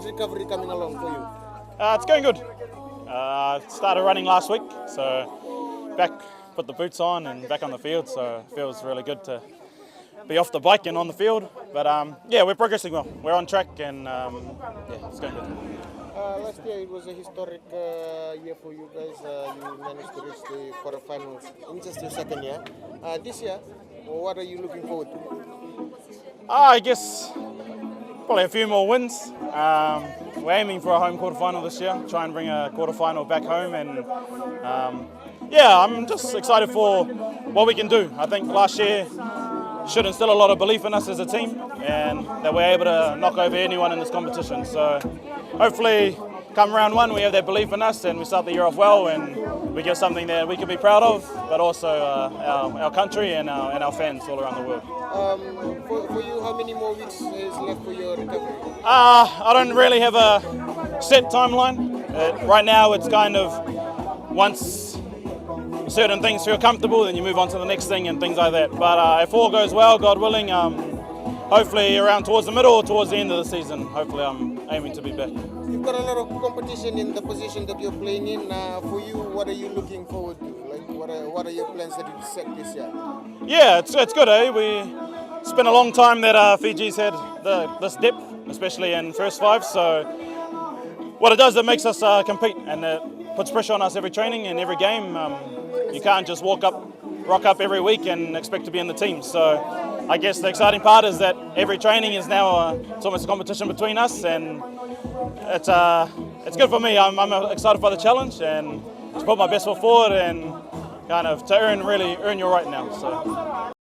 recovery coming along for you? It's going good. Started running last week, so back, put the boots on and back on the field, so it feels really good to be off the bike and on the field. But yeah, we're progressing well. We're on track and yeah, it's going good. Last year it was a historic year for you guys. You managed to reach the quarterfinals in just your second year. This year, what are you looking forward to? I guess probably a few more wins. We're aiming for a home quarterfinal this year, try and bring a quarterfinal back home, and yeah, I'm just excited for what we can do. I think last year should instill a lot of belief in us as a team, and that we're able to knock over anyone in this competition. So hopefully come round one we have that belief in us and we start the year off well and we get something that we can be proud of, but also our country and our fans all around the world. For you, how many more weeks is left for your recovery? I don't really have a set timeline. Right now it's kind of once certain things feel comfortable, then you move on to the next thing and things like that. But if all goes well, God willing, hopefully around towards the middle or towards the end of the season, hopefully I'm aiming to be back. You've got a lot of competition in the position that you're playing in. For you, what are you looking forward to? Like, what are your plans that you've set this year? Yeah, it's good, eh? It's been a long time that Fiji's had this depth, especially in first five. So what it does, it makes us compete, and it puts pressure on us every training and every game. You can't just rock up every week and expect to be in the team. So I guess the exciting part is that every training is now it's almost a competition between us, and it's good for me. I'm excited for the challenge and to put my best foot forward and kind of to earn your right now. So.